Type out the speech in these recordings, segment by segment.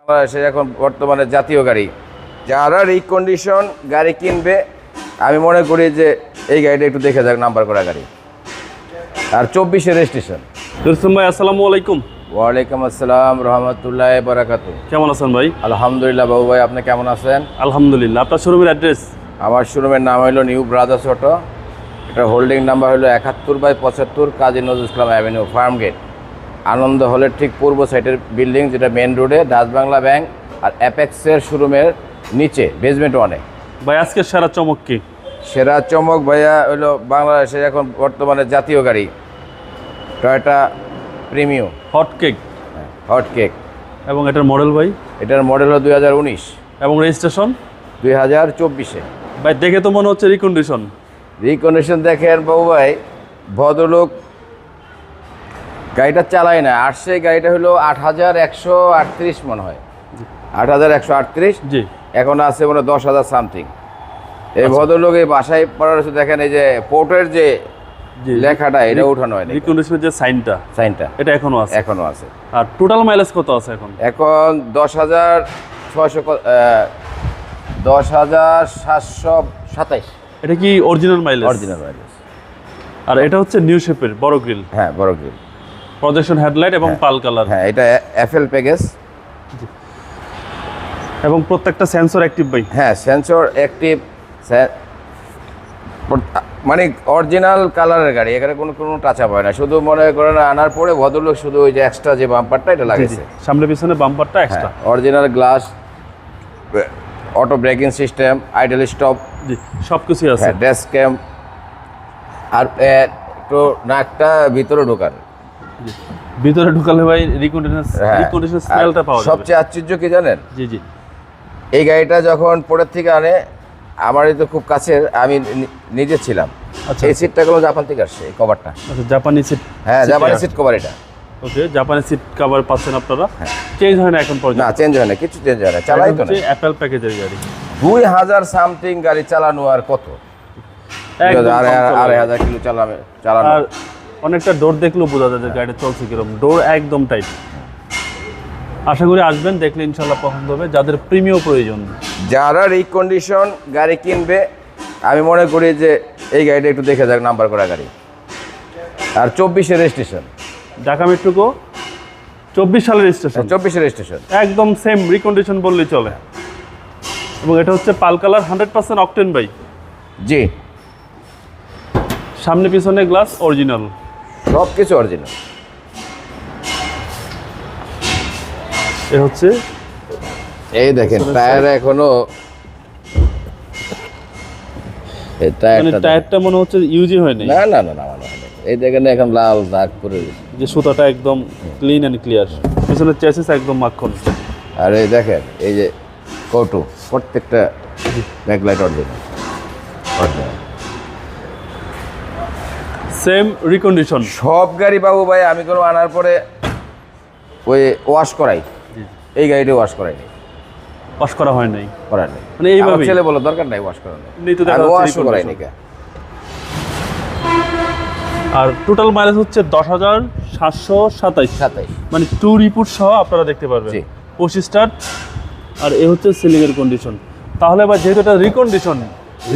বাংলাদেশে এখন বর্তমানে জাতীয় গাড়ি, যারা রিকন্ডিশন গাড়ি কিনবে আমি মনে করি যে এই গাড়িটা একটু দেখে যাক, নাম্বার করা গাড়ি আর 24 রেজিস্ট্রেশন। ভাই আসসালামু আলাইকুম। ওয়ালাইকুম আসসালাম রহমতুল্লাহ বারাকাতু। কেমন আছেন ভাই? আলহামদুলিল্লাহ বাবু ভাই, আপনি কেমন আছেন? আলহামদুলিল্লাহ। আপনার শোরুমের অ্যাড্রেস? আমার শোরুমের নাম হলো নিউ ব্রাদার্স অটো। এটা হোল্ডিং নাম্বার হলো 71/75 Kazi Nazrul Islam avenue, farm gate, আনন্দ হলের ঠিক পূর্ব সাইডের বিল্ডিং, যেটা মেন রোডে ডাচ বাংলা ব্যাংক আর অ্যাপেক্সের শোরুমের নিচে বেসমেন্ট 1-এ। ভাই আজকে সেরা চমক কি? সেরা চমক ভাইয়া হলো বাংলাদেশে এখন বর্তমানে জাতীয় গাড়ি Toyota premium hot cake. Hot cake. এবং এটার মডেল ভাই? এটার মডেল হলো 2019 এবং রেজিস্ট্রেশন 2024-এ। ভাই দেখে তো মনে হচ্ছে রিকন্ডিশন। রিকন্ডিশন দেখেন বাবু ভাই, ভদ্রলোক গাড়িটা চালায় না, আসছে গাড়িটা হলো 8138 মনে হয়, 8138। জি। এখন আছে মনে হয় 10,000 সামথিং। এই ভদ্রলোক এই বাসায় পড়ার দেখেন, এই যে পোর্টের যে লেখাটা এটা উঠানো হয়, রিকন্ডিশনের যে সাইনটা এটা এখনো আছে? এখনো আছে। আর টোটাল মাইলেজ কত আছে এখন? এখন 10,727। এটা কি অরিজিনাল মাইলেজ? Original mileage. আর এটা হচ্ছে নিউ শেপের বড় গ্রিল? হ্যাঁ, বড় গ্রিল, প্রজেকশন হেডলাইট এবং পাল কালার। হ্যাঁ, এটা এফএল প্যাকেজ এবং প্রত্যেকটা সেন্সর অ্যাক্টিভ ভাই? হ্যাঁ, সেন্সর অ্যাক্টিভ, মানে অরিজিনাল কালারের গাড়ি, এখানে কোনো টাচ আপ হয় না। শুধু মনে করেন আনার পরে ভদ্রলোক শুধু ওই যে এক্সট্রা যে বাম্পারটা এটা লাগাইছে, সামনে পিছনে বাম্পারটা extra. Original glass, auto braking system, idle stop, জি সব কিছুই আছে। ডেস্ক ক্যাম, আর একটু নাকটা ভিতরে ঢোকান, ভিতরে ঢুকালে ভাই রিকন্ডিশন স্মেলটা পাওয়া যাবে। সবচেয়ে আশ্চর্য কি জানেন? জি জি। এই গাড়িটা যখন পরের থেকে আনে, আমারই তো খুব কাছের, আমি নিজে ছিলাম। আচ্ছা, এই সিটটা কোনো জাপান থেকে আসছে, এই কভারটা। আচ্ছা, জাপানি সিট? হ্যাঁ, জাপানি সিট কভার এটা। ওকে, জাপানি সিট কভার পাচ্ছেন আপনারা? চেঞ্জ হয় না এখন পর্যন্ত? না, চেঞ্জ হয় না, কিছু চেঞ্জ হয় না, চালাই তো না। অ্যাপেল প্যাকেজের গাড়ি 2000 সামথিং গাড়ি চালানো, আর কত 2,500 কিলো চালানো। আর অনেকটা ডোর দেখলেও বোঝা যায় যে গাড়িটা চলছে কিরকম। ডোর একদম টাইট। আশা করি আসবেন, দেখলে ইনশাল্লাহ পছন্দ হবে। যাদের প্রিমিয়াম প্রয়োজন, যারা রিকন্ডিশন গাড়ি কিনবে আমি মনে করি যে এই গাড়িটা একটু দেখে যাক, নাম্বার করা গাড়ি আর 24 রেজিস্ট্রেশন। ঢাকা মেট্রোকো 24 সালের রেজিস্ট্রেশন? 24 রেজিস্ট্রেশন, একদম সেম রিকন্ডিশন বললেই চলে। এবং এটা হচ্ছে পাল কালার 100% অকটেন ভাই? জি। সামনে পিছনে গ্লাস অরিজিনাল, সব কিছু অরিজিনাল। এ হচ্ছে এই দেখেন টায়ার এখনো, টায়ারটা মনে হচ্ছে ইউজই হয়নি। না না না না, এই দেখেন এখন লাল দাগ করে যে সুতাটা একদম ক্লিন অ্যান্ড ক্লিয়ার। পিছনের চেসিস একদম মাখন। আর এই দেখেন এই যে কৌটো, প্রত্যেকটা ব্যাকলাইট অরিজিনাল, সেম রিকন্ডিশন। সব গাড়ি বাবু ভাই আমি কোনো আনার পরে ওই ওয়াশ করাই, এই গাড়িটা ওয়াশ করাইনি, ওয়াশ করা হয় নাই, করার নেই। মানে এইভাবে ছেলে বলো দরকার নাই ওয়াশ করার, নেই তো দেখা ওয়াশ যাচ্ছে করাইনি। আর টোটাল মাইলেজ হচ্ছে 10,727, মানে 2 রিপোর্ট সহ আপনারা দেখতে পারবেন। 25 স্টার। আর এ হচ্ছে সিলিং এর কন্ডিশন। তাহলে বা যেহেতু এটা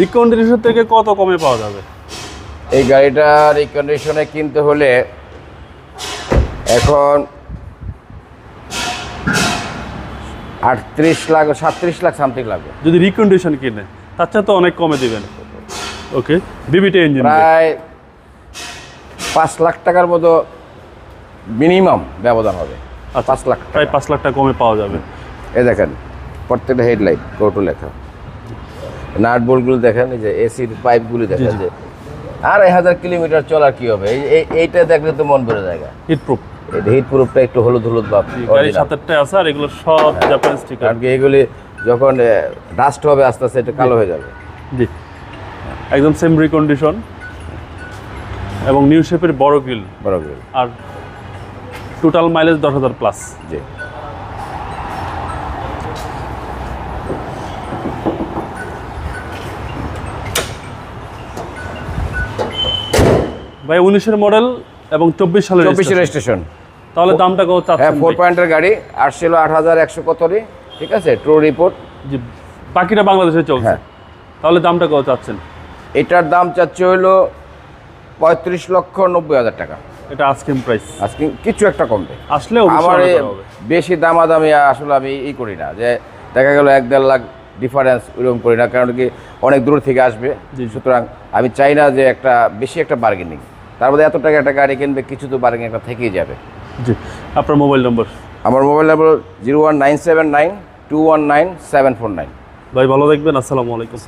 রিকন্ডিশন থেকে কত কমে পাওয়া যাবে? এই গাড়িটা রিকন্ডিশনে কিনতে হলে এখন 38 লাখ 37 লাখ সামথিং লাগবে যদি রিকন্ডিশন কিনে। তার চেয়ে তো অনেক কমে দিবেন। ওকে, বিবিটি ইঞ্জিন প্রায় 5 লাখ টাকার মতো মিনিমাম ব্যবধান হবে। 5 লাখ, প্রায় 5 লাখ টাকা কমে পাওয়া যাবে। এই দেখেন প্রত্যেকটা হেডলাইট কৌটো লেখা, নাট বোল্টগুলো দেখেন, এই যে এসির পাইপগুলি দেখেন, যে আর 1000 কিলোমিটার চলার কি হবে, এইটা দেখলে তো মন ভরে যায়। হিটপ্রুফ, এটা হিট প্রুফটা একটু হলুদ ভাব, গাড়ির সাথেটাই আছে। আর এগুলো সব জাপানি স্টিকার। কারণ কি এগুলি যখন ডাস্ট হবে আস্তে আস্তে এটা কালো হয়ে যাবে। জি, একদম সেম রিকন্ডিশন এবং নিউ শেপের বড় গ্রিল। আর টোটাল মাইলেজ 10,000 প্লাস। জি। ভাই 19-এর মডেল এবং 24 সালের রেজিস্ট্রেশন। তাহলে দামটা কত হ্যাঁ চাচ্ছেন 4 ভাই? পয়েন্টের গাড়ি আসছিল 8170, ঠিক আছে, ট্রু রিপোর্ট। জি, বাকিটা বাংলাদেশে চলছে। হ্যাঁ। তাহলে দামটা কত চাচ্ছেন? এটার দাম চাচ্ছে হলো 35,90,000 টাকা। এটা আস্কিং প্রাইস, আজকে কিছু একটা কমবে। আসলে আমার অবশ্যই করা হবে। বেশি দামাদামি আসলে আমি করি না, যে দেখা গেল 1-1.5 লাখ ডিফারেন্স ওইরকম করি না, কারণ কি অনেক দূর থেকে আসবে। জি। সুতরাং আমি চাই না যে একটা বেশি একটা বার্গেনিং, তার মধ্যে এত টাকা একটা গাড়ি কিনবে, কিছু তো বার্গেনিং একটা থেকেই যাবে। জি, আপনার মোবাইল নম্বর? আমার মোবাইল নাম্বার 01979219749। ভাই ভালো থাকবেন, আসসালামু আলাইকুম।